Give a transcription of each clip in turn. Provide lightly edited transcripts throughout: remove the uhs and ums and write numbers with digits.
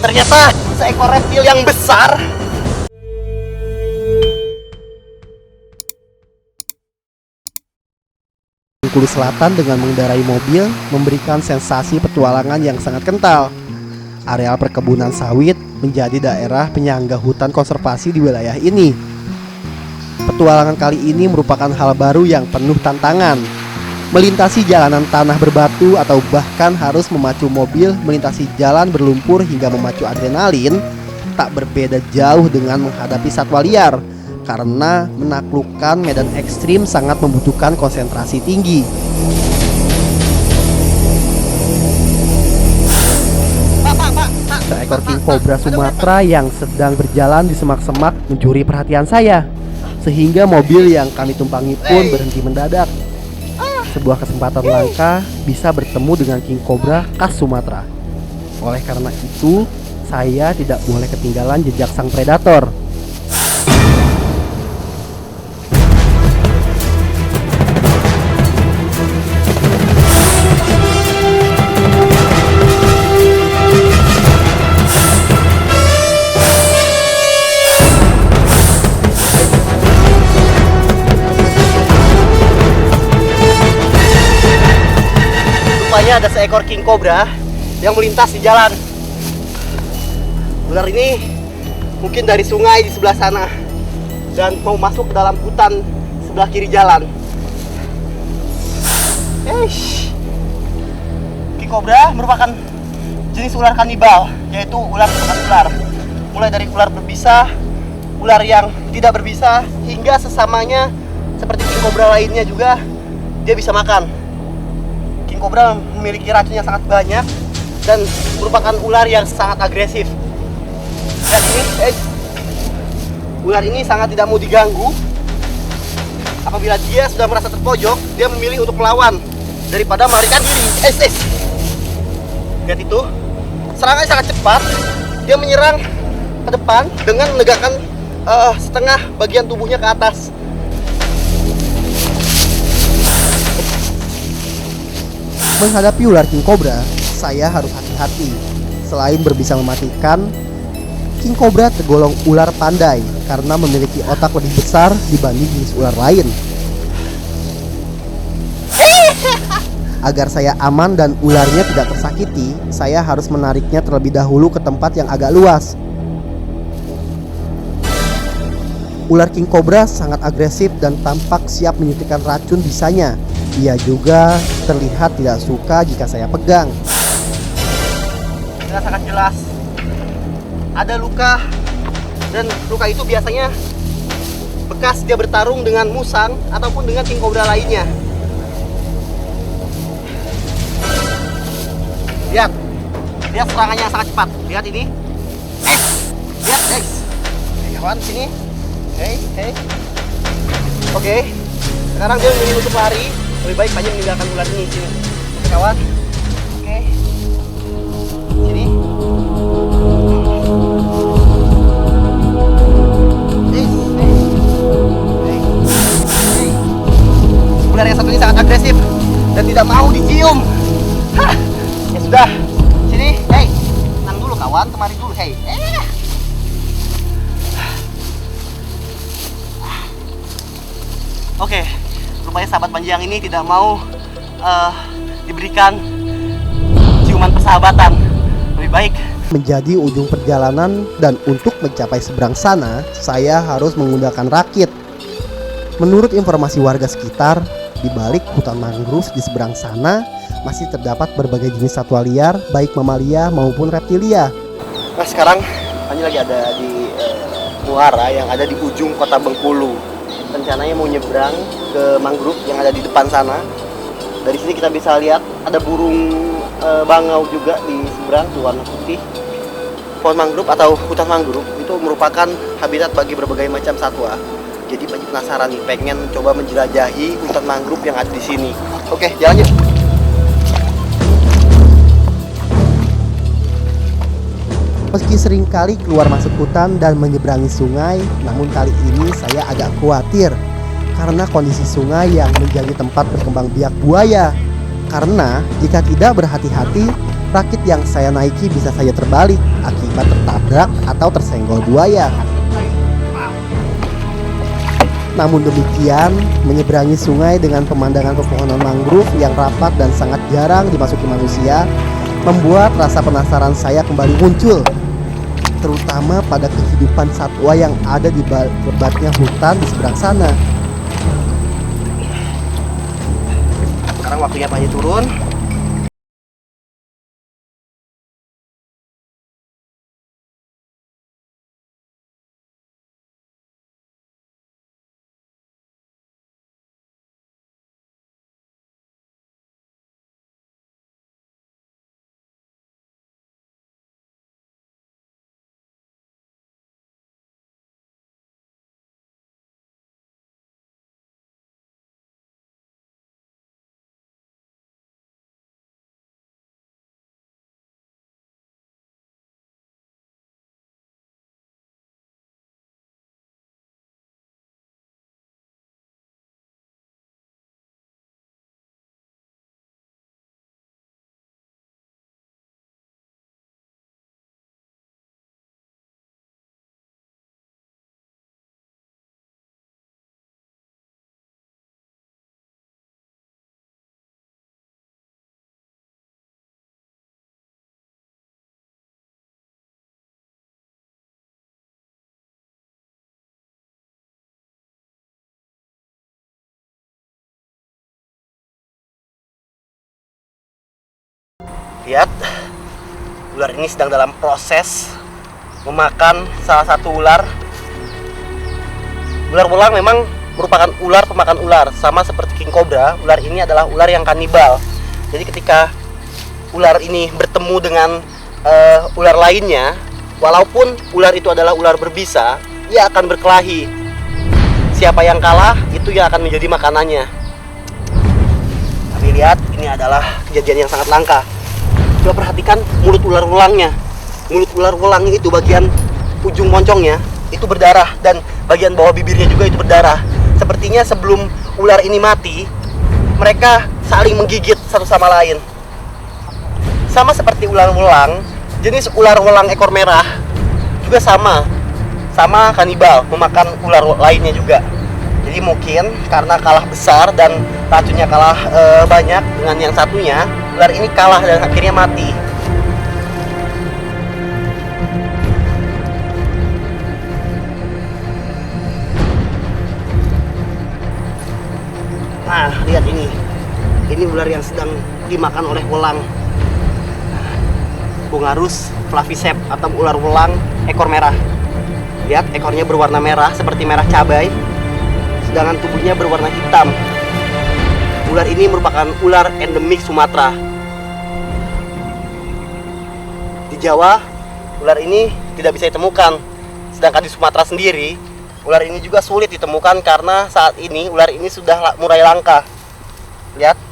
Ternyata seekor reptil yang besar. Bengkulu Selatan dengan mengendarai mobil memberikan sensasi petualangan yang sangat kental. Areal perkebunan sawit menjadi daerah penyangga hutan konservasi di wilayah ini. Petualangan kali ini merupakan hal baru yang penuh tantangan. Melintasi jalanan tanah berbatu atau bahkan harus memacu mobil melintasi jalan berlumpur hingga memacu adrenalin tak berbeda jauh dengan menghadapi satwa liar. Karena menaklukkan medan ekstrim sangat membutuhkan konsentrasi tinggi. Seekor king cobra Sumatera yang sedang berjalan di semak-semak mencuri perhatian saya, sehingga mobil yang kami tumpangi pun berhenti mendadak. Sebuah kesempatan langka bisa bertemu dengan king cobra khas Sumatera. Oleh karena itu, saya tidak boleh ketinggalan jejak sang predator. Ada seekor king cobra yang melintas di jalan. Ular ini mungkin dari sungai di sebelah sana dan mau masuk ke dalam hutan sebelah kiri jalan. King cobra merupakan jenis ular kanibal, yaitu ular pemakan ular. Mulai dari ular berbisa, ular yang tidak berbisa, hingga sesamanya seperti king cobra lainnya juga dia bisa makan. King cobra memiliki racun yang sangat banyak dan merupakan ular yang sangat agresif. Dan ini, ular ini sangat tidak mau diganggu. Apabila dia sudah merasa terpojok, dia memilih untuk melawan daripada melarikan diri. Lihat itu, serangannya sangat cepat. Dia menyerang ke depan dengan menegakkan setengah bagian tubuhnya ke atas. Menghadapi ular king cobra, saya harus hati-hati. Selain berbisa mematikan, king cobra tergolong ular pandai karena memiliki otak lebih besar dibanding jenis ular lain. Agar saya aman dan ularnya tidak tersakiti, saya harus menariknya terlebih dahulu ke tempat yang agak luas. Ular king cobra sangat agresif dan tampak siap menyuntikkan racun bisanya. Ia juga terlihat tidak suka jika saya pegang. Dengan sangat jelas ada luka, dan luka itu biasanya bekas dia bertarung dengan musang ataupun dengan king cobra lainnya. Lihat serangannya sangat cepat. Lihat ini. Lihat, kawan sini. Oke. Sekarang dia memilih untuk lari. Lebih baik banyak meninggalkan ular ini sini. Oke kawan. Oke. Sini. Ular yang satu ini sangat agresif dan tidak mau dicium. Ya sudah. Sini. Tenang dulu kawan, temari dulu. Oke. Rupanya sahabat panjang ini tidak mau diberikan ciuman persahabatan. Lebih baik menjadi ujung perjalanan, dan untuk mencapai seberang sana, saya harus menggunakan rakit. Menurut informasi warga sekitar, di balik hutan mangrove di seberang sana masih terdapat berbagai jenis satwa liar, baik mamalia maupun reptilia. Nah sekarang kami lagi ada di muara yang ada di ujung kota Bengkulu. Rencananya mau nyebrang ke mangrove yang ada di depan sana. Dari sini kita bisa lihat ada burung bangau juga di seberang tuh, warna putih. Pohon mangrove atau hutan mangrove itu merupakan habitat bagi berbagai macam satwa. Jadi banyak penasaran nih, pengen coba menjelajahi hutan mangrove yang ada di sini. Oke, jalan yuk. Meski seringkali keluar masuk hutan dan menyeberangi sungai, namun kali ini saya agak khawatir karena kondisi sungai yang menjadi tempat berkembang biak buaya. Karena jika tidak berhati-hati, Rakit yang saya naiki bisa saja terbalik akibat tertabrak atau tersenggol buaya. Namun demikian, menyeberangi sungai dengan pemandangan pepohonan mangrove yang rapat dan sangat jarang dimasuki manusia membuat rasa penasaran saya kembali muncul, terutama pada kehidupan satwa yang ada di lebatnya hutan di seberang sana. Sekarang waktunya Pak Haji turun. Lihat, ular ini sedang dalam proses memakan salah satu ular. Ular belang memang merupakan ular pemakan ular, sama seperti king cobra. Ular ini adalah ular yang kanibal. Jadi ketika ular ini bertemu dengan ular lainnya, walaupun ular itu adalah ular berbisa, ia akan berkelahi. Siapa yang kalah, itu yang akan menjadi makanannya. Tapi lihat, ini adalah kejadian yang sangat langka. Coba perhatikan mulut ular welangnya. Mulut ular welangnya itu bagian ujung moncongnya itu berdarah, dan bagian bawah bibirnya juga itu berdarah. Sepertinya sebelum ular ini mati, mereka saling menggigit satu sama lain. Sama seperti ular welang, jenis ular welang ekor merah juga sama kanibal, memakan ular lainnya juga. Jadi mungkin karena kalah besar dan racunnya kalah banyak dengan yang satunya, ular ini kalah dan akhirnya mati. Nah, lihat ini. Ini ular yang sedang dimakan oleh welang. Bungarus flaviceps atau ular welang ekor merah. Lihat, ekornya berwarna merah seperti merah cabai, sedangkan tubuhnya berwarna hitam. Ular ini merupakan ular endemik Sumatera. Di Jawa, ular ini tidak bisa ditemukan. Sedangkan di Sumatera sendiri, ular ini juga sulit ditemukan karena saat ini ular ini sudah mulai langka. Lihat.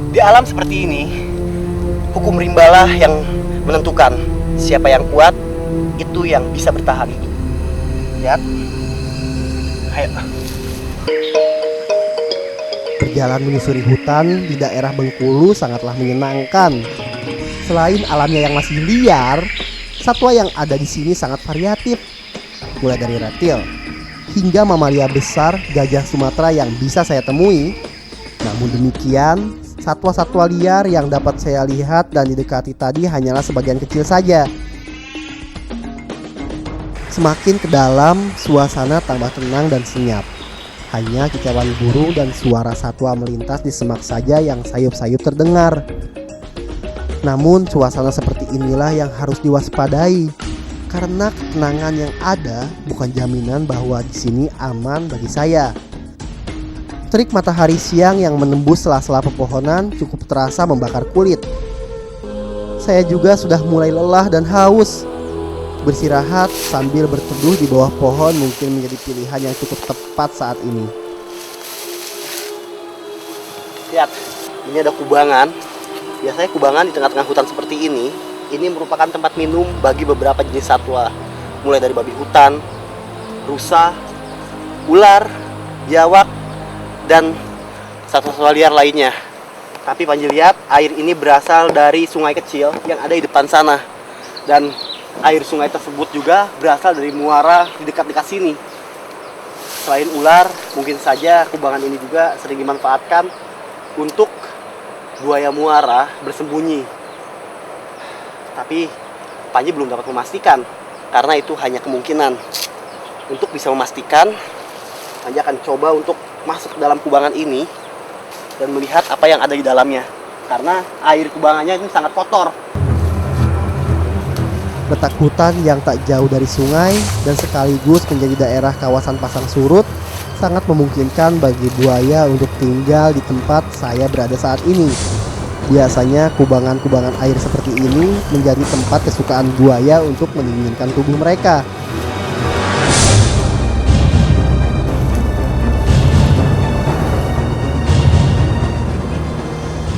Di alam seperti ini, hukum rimbalah yang menentukan siapa yang kuat, itu yang bisa bertahan hidup. Lihat. Ayo. Berjalan menyusuri hutan di daerah Bengkulu sangatlah menyenangkan. Selain alamnya yang masih liar, satwa yang ada di sini sangat variatif. Mulai dari reptil hingga mamalia besar gajah Sumatera yang bisa saya temui. Namun demikian, satwa-satwa liar yang dapat saya lihat dan didekati tadi hanyalah sebagian kecil saja. Semakin ke dalam, suasana tambah tenang dan senyap. Hanya kicauan burung dan suara satwa melintas di semak saja yang sayup-sayup terdengar. Namun suasana seperti inilah yang harus diwaspadai, karena ketenangan yang ada bukan jaminan bahwa di sini aman bagi saya. Terik matahari siang yang menembus sela-sela pepohonan cukup terasa membakar kulit. Saya juga sudah mulai lelah dan haus. Bersirahat sambil berteduh di bawah pohon mungkin menjadi pilihan yang cukup tepat saat ini. Lihat, ini ada kubangan. Biasanya kubangan di tengah-tengah hutan seperti ini merupakan tempat minum bagi beberapa jenis satwa. Mulai dari babi hutan, rusa, ular, biawak, dan satwa-satwa liar lainnya. Tapi Panji lihat air ini berasal dari sungai kecil yang ada di depan sana. Dan air sungai tersebut juga berasal dari muara di dekat-dekat sini. Selain ular, mungkin saja kubangan ini juga sering dimanfaatkan untuk buaya muara bersembunyi. Tapi Panji belum dapat memastikan, karena itu hanya kemungkinan. Untuk bisa memastikan, Panji akan coba untuk masuk ke dalam kubangan ini dan melihat apa yang ada di dalamnya. Karena air kubangannya ini sangat kotor. Letak hutan yang tak jauh dari sungai dan sekaligus menjadi daerah kawasan pasang surut sangat memungkinkan bagi buaya untuk tinggal di tempat saya berada saat ini. Biasanya kubangan-kubangan air seperti ini menjadi tempat kesukaan buaya untuk mendinginkan tubuh mereka.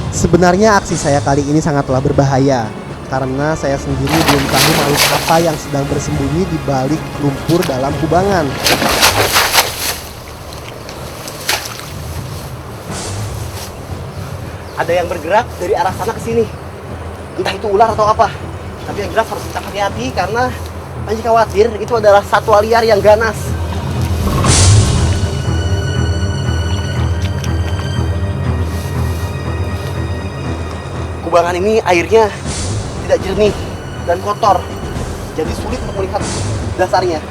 Sebenarnya aksi saya kali ini sangatlah berbahaya karena saya sendiri belum tahu makhluk apa yang sedang bersembunyi di balik lumpur dalam kubangan. Ada yang bergerak dari arah sana ke sini. Entah itu ular atau apa. Tapi yang jelas harus kita hati-hati karena Panji khawatir itu adalah satwa liar yang ganas. Kubangan ini airnya tidak jernih dan kotor, jadi sulit untuk melihat dasarnya.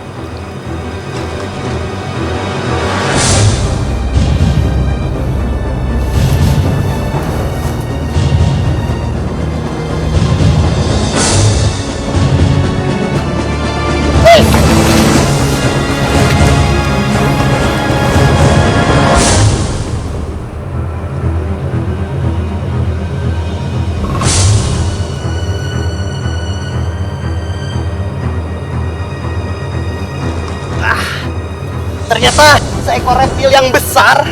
Ternyata seekor reptil yang besar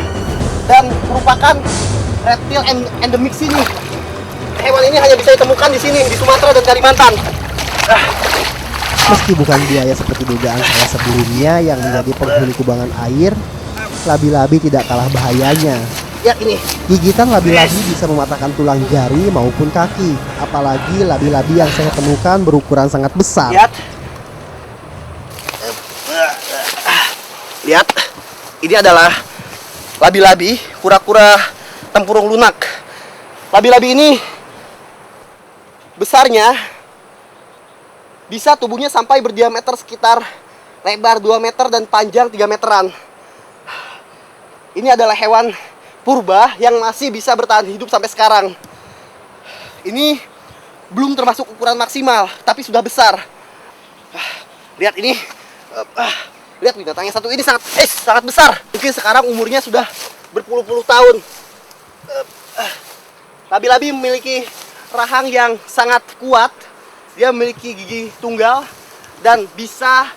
dan merupakan reptil endemik sini. Hewan ini hanya bisa ditemukan di sini, di Sumatera dan Kalimantan. Meski bukan buaya seperti dugaan saya sebelumnya yang menjadi penghuni kubangan air, labi-labi tidak kalah bahayanya. Lihat ini. Gigitan labi-labi bisa mematahkan tulang jari maupun kaki. Apalagi labi-labi yang saya temukan berukuran sangat besar. Lihat, ini adalah labi-labi kura-kura tempurung lunak. Labi-labi ini besarnya bisa tubuhnya sampai berdiameter sekitar lebar 2 meter dan panjang 3 meteran. Ini adalah hewan purba yang masih bisa bertahan hidup sampai sekarang. Ini belum termasuk ukuran maksimal, tapi sudah besar. Lihat ini. Lihat binatangnya satu ini sangat besar. Mungkin sekarang umurnya sudah berpuluh-puluh tahun. Labi-labi memiliki rahang yang sangat kuat. Dia memiliki gigi tunggal dan bisa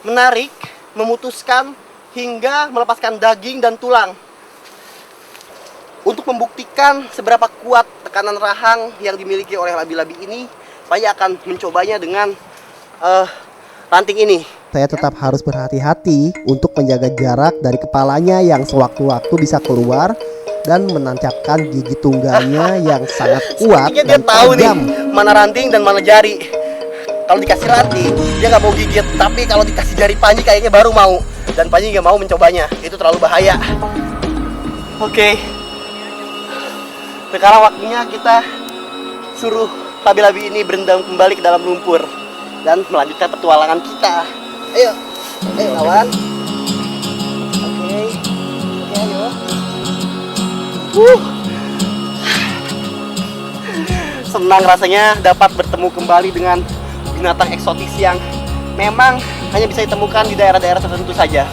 menarik, memutuskan hingga melepaskan daging dan tulang. Untuk membuktikan seberapa kuat tekanan rahang yang dimiliki oleh labi-labi ini, saya akan mencobanya dengan ranting ini. Saya tetap harus berhati-hati untuk menjaga jarak dari kepalanya yang sewaktu-waktu bisa keluar dan menancapkan gigi tunggalnya yang sangat kuat dia dan tahu nih tajam. mana ranting dan mana jari. Kalau dikasih ranting dia nggak mau gigit, tapi kalau dikasih jari Panji kayaknya baru mau, dan Panji nggak mau mencobanya, itu terlalu bahaya. Oke, sekarang waktunya kita suruh labi-labi ini berendam kembali ke dalam lumpur dan melanjutkan petualangan kita. Ayo lawan. Oke, ayo. Senang rasanya dapat bertemu kembali dengan binatang eksotis yang memang hanya bisa ditemukan di daerah-daerah tertentu saja.